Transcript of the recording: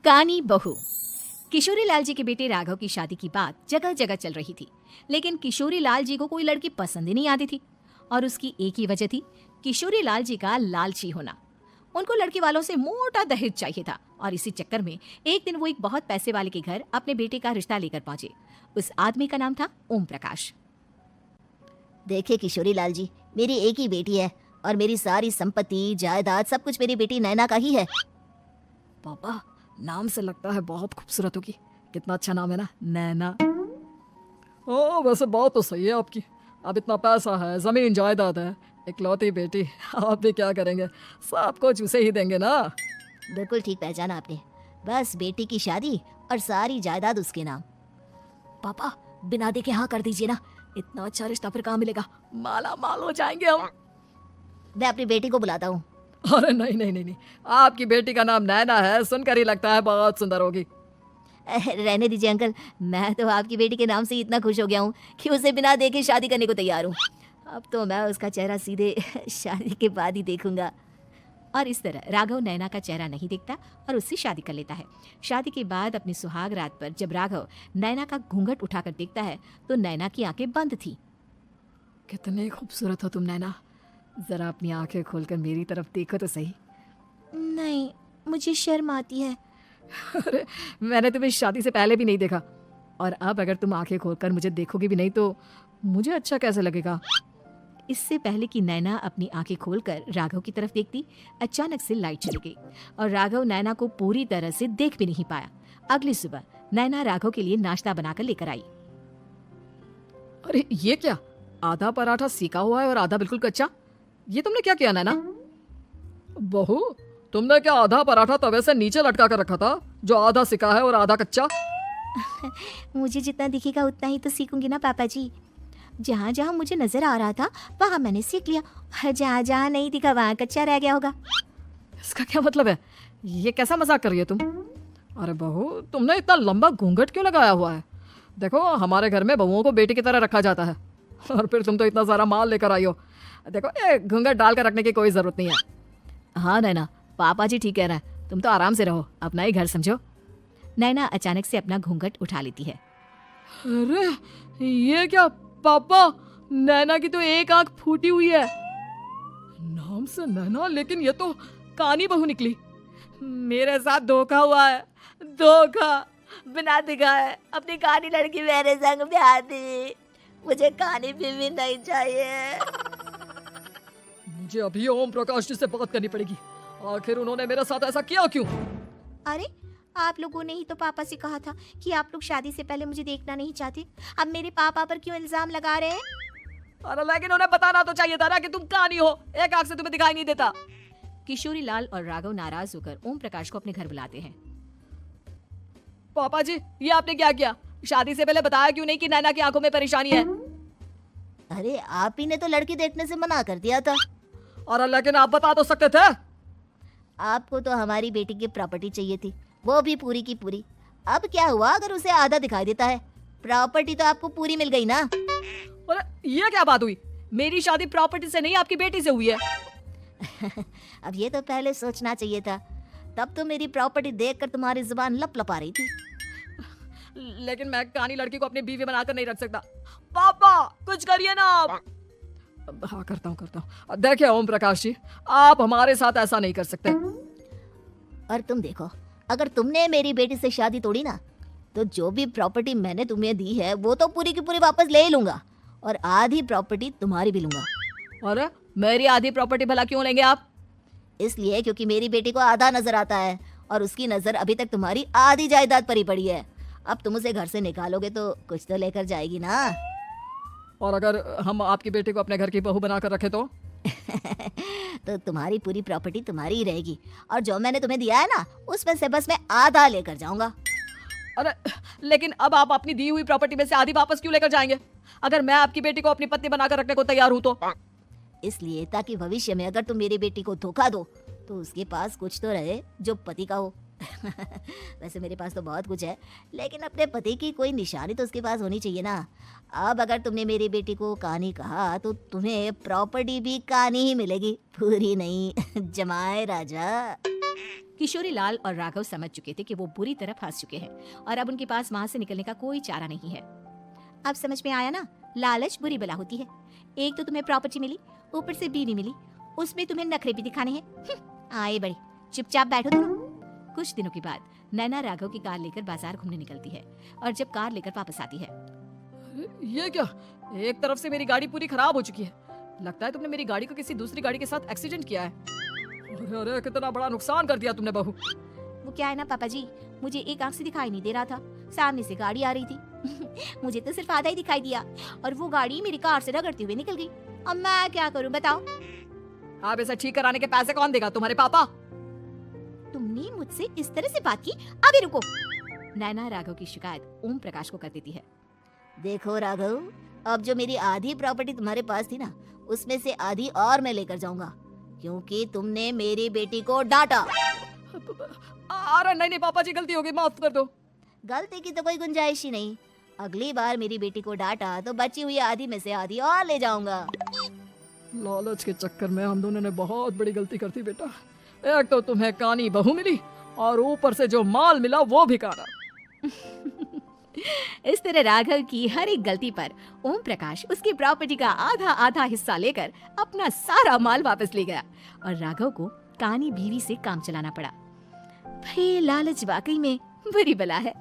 कानी बहू। किशोरी लाल जी के बेटे राघव की शादी की बात जगह जगह चल रही थी, लेकिन किशोरी लाल जी को कोई लड़की पसंद ही नहीं आती थी। और उसकी एक ही वजह थी, किशोरी लाल जी का लालची होना। उनको लड़की वालों से मोटा दहेज चाहिए था और इसी चक्कर में एक दिन वो एक बहुत पैसे वाले के घर अपने बेटे का रिश्ता लेकर पहुंचे। उस आदमी का नाम था ओम प्रकाश। देखिए किशोरी लाल जी, मेरी एक ही बेटी है और मेरी सारी संपत्ति जायदाद सब कुछ मेरी बेटी नैना का ही है। पापा, नाम से लगता है बहुत खूबसूरत होगी। कितना अच्छा नाम है ना, नैना। ओ वैसे बात तो सही है आपकी। अब इतना पैसा है, जमीन जायदाद है, इकलौती बेटी, आप भी क्या करेंगे? सब कुछ उसे ही देंगे ना। बिल्कुल ठीक पहचाना आपने। बस बेटी की शादी और सारी जायदाद उसके नाम। पापा, बिना देखे हाँ कर दीजिए ना। इतना अच्छा रिश्ता फिर कहाँ मिलेगा? माला माल हो जाएंगे हम। मैं अपनी बेटी को बुलाता हूँ। अरे नहीं नहीं नहीं नहीं, आपकी बेटी का नाम नैना है, सुनकर ही लगता है बहुत सुंदर होगी। रहने दीजिए अंकल, मैं तो आपकी बेटी के नाम से इतना खुश हो गया हूँ कि उसे बिना देखे शादी करने को तैयार हूँ। अब तो मैं उसका चेहरा सीधे शादी के बाद ही देखूंगा। और इस तरह राघव नैना का चेहरा नहीं देखता और उससे शादी कर लेता है। शादी के बाद अपनी सुहाग रात पर जब राघव नैना का घूंघट उठाकर देखता है तो नैना की आंखें बंद थी। कितनी खूबसूरत हो तुम नैना, जरा अपनी आंखें खोलकर मेरी तरफ देखो तो सही। नहीं, मुझे शर्म आती है। अरे मैंने तुम्हें शादी से पहले भी नहीं देखा, और अब अगर तुम आंखें खोलकर मुझे देखोगी भी नहीं तो मुझे अच्छा कैसे लगेगा? इससे पहले कि नैना अपनी आंखें खोलकर राघव की तरफ देखती, अचानक से लाइट चली गई और राघव नैना को पूरी तरह से देख भी नहीं पाया। अगली सुबह नैना राघव के लिए नाश्ता बनाकर लेकर आई। अरे ये क्या, आधा पराठा सेका हुआ है और आधा बिल्कुल कच्चा। ये तुमने क्या किया नैना? बहू, तुमने क्या आधा पराठा तवे से नीचे लटका कर रखा था जो आधा सिका है और आधा कच्चा? मुझे जितना दिखेगा उतना ही तो सीखूंगी ना पापा जी। जहाँ जहाँ मुझे नजर आ रहा था वहाँ मैंने सीख लिया, और जहाँ जहाँ नहीं दिखा वहाँ कच्चा रह गया होगा। इसका क्या मतलब है? ये कैसा मजाक कर रही है तुम? अरे बहू, तुमने इतना लंबा घूंघट क्यों लगाया हुआ है? देखो, हमारे घर में बहुओं को बेटी की तरह रखा जाता है, और फिर तुम तो इतना सारा माल लेकर आई हो। देखो, ये घूंघट डाल कर रखने की कोई जरूरत नहीं है। हाँ नैना, पापा जी ठीक कह रहे हैं, तुम तो आराम से रहो, अपना ही घर समझो। नैना अचानक से अपना घूंघट उठा लेती है। अरे ये क्या पापा, नैना की तो एक आंख फूटी हुई है। नाम से नैना, लेकिन ये तो कानी बहू निकली। मेरे साथ धोखा हुआ है, धोखा। बिना दिखाए अपनी कानी लड़की मेरे संग ब्याह दी। मुझे कानी बीवी नहीं चाहिए। मुझे अभी ओम प्रकाश जी से बात करनी पड़ेगी। आखिर उन्होंने मेरे साथ ऐसा किया क्यों? अरे आप लोगों ने ही तो पापा से कहा था कि आप लोग शादी से पहले मुझे देखना नहीं चाहते। अब मेरे पापा पर क्यों इल्जाम लगा रहे हैं? अरे लेकिन उन्हें बताना तो चाहिए था ना कि तुम कानी हो, एक आंख से तुम्हें दिखाई नहीं देता। किशोरी लाल और राघव नाराज होकर ओम प्रकाश को अपने घर बुलाते हैं। पापा जी, ये आपने क्या किया? शादी से पहले बताया क्यों नहीं कि नैना की आंखों में परेशानी है? अरे आप ही ने तो लड़की देखने से मना कर दिया था। और लेकिन आप बता तो सकते थे। आपको तो हमारी बेटी की प्रॉपर्टी चाहिए थी, वो भी पूरी की पूरी। अब क्या हुआ अगर उसे आधा दिखाई देता है? प्रॉपर्टी तो आपको पूरी मिल गई ना। अरे ये क्या बात हुई? मेरी शादी प्रॉपर्टी से नहीं, आपकी बेटी से हुई है। अब ये तो पहले सोचना चाहिए था, तब तो मेरी प्रॉपर्टी देखकर तुम्हारी जुबान लप लपा रही थी। लेकिन मैं कानी लड़की को अपनी बीवी बनाकर नहीं रख सकता। पापा कुछ करिए ना आप। हाँ करता हूँ। देखिए ओम प्रकाश जी, आप हमारे साथ ऐसा नहीं कर सकते। और तुम देखो, अगर तुमने मेरी बेटी से शादी तोड़ी ना, तो जो भी प्रॉपर्टी मैंने तुम्हें दी है वो तो पूरी की पूरी वापस ले ही लूंगा, और आधी प्रॉपर्टी तुम्हारी भी लूंगा। अरे मेरी आधी प्रॉपर्टी भला क्यों लेंगे आप? इसलिए क्योंकि मेरी बेटी को आधा नजर आता है और उसकी नजर अभी तक तुम्हारी आधी जायदाद पर ही पड़ी है। अब तुम उसे घर से निकालोगे तो कुछ तो लेकर जाएगी ना। और अगर हम आपकी बेटी को अपने घर की बहू बनाकर रखे तो? तो तुम्हारी पूरी प्रॉपर्टी तुम्हारी ही रहेगी, और जो मैंने तुम्हें दिया है ना, उसमें से बस मैं आधा लेकर जाऊंगा। अरे लेकिन अब आप अपनी दी हुई प्रॉपर्टी में से आधी वापस क्यों लेकर जाएंगे, अगर मैं आपकी बेटी को अपनी पत्नी बनाकर रखने को तैयार हूँ तो? इसलिए ताकि भविष्य में अगर तुम मेरी बेटी को धोखा दो तो उसके पास कुछ तो रहे जो पति का हो, वैसे मेरे पास तो बहुत कुछ है, लेकिन अपने पति की कोई निशानी तो उसके पास होनी चाहिए ना। अब अगर तुमने मेरी बेटी को कानी कहा तो तुम्हें प्रॉपर्टी भी कानी ही मिलेगी, पूरी नहीं। जमाए राजा। किशोरी लाल और राघव समझ चुके थे कि वो बुरी तरह फंस चुके हैं और अब उनके पास वहां से निकलने का कोई चारा नहीं है। अब समझ में आया ना, लालच बुरी बला होती है। एक तो तुम्हें प्रॉपर्टी मिली, ऊपर से बीवी मिली, उसमें तुम्हें नखरे भी दिखाने हैं। आए बड़ी, चुपचाप बैठो तुम। कुछ दिनों के बाद नैना राघव की कार लेकर बाजार घूमने निकलती है और जब कार लेकर वापस आती है, ये क्या, एक तरफ से मेरी गाड़ी पूरी खराब हो चुकी है। लगता है तुमने मेरी गाड़ी को किसी दूसरी गाड़ी के साथ एक्सीडेंट किया है। अरे अरे, कितना बड़ा नुकसान कर दिया तुमने बहू। वो क्या है ना पापा जी, मुझे एक आंख से दिखाई नहीं दे रहा था, सामने से गाड़ी आ रही थी। मुझे तो सिर्फ आधा ही दिखाई दिया और वो गाड़ी मेरी कार से रगड़ते हुए निकल गई। अब मैं क्या करूं बताओ? अब इसे ठीक कराने के पैसे कौन देगा, तुम्हारे पापा? तुमने मुझसे इस तरह से बात की? अभी रुको। नैना राघव की शिकायत ओम प्रकाश को कर देती है। देखो राघव, अब जो मेरी आधी प्रॉपर्टी तुम्हारे पास थी ना, उसमें से आधी और मैं लेकर जाऊंगा, क्योंकि तुमने मेरी बेटी को डांटा। अरे नहीं पापा जी, गलती हो गई, माफ कर दो। गलती की तो कोई गुंजाइश ही नहीं। अगली बार मेरी बेटी को डांटा तो बची हुई आधी में से आधी और ले जाऊंगा। लालच के चक्कर में हम दोनों ने बहुत बड़ी गलती कर दी बेटा। एक तो तुम्हें कानी बहू मिली और ऊपर से जो माल मिला वो भी काना। इस तरह राघव की हर एक गलती पर ओम प्रकाश उसकी प्रॉपर्टी का आधा आधा हिस्सा लेकर अपना सारा माल वापस ले गया और राघव को कानी बीवी से काम चलाना पड़ा। भाई लालच वाकई में बुरी बला है।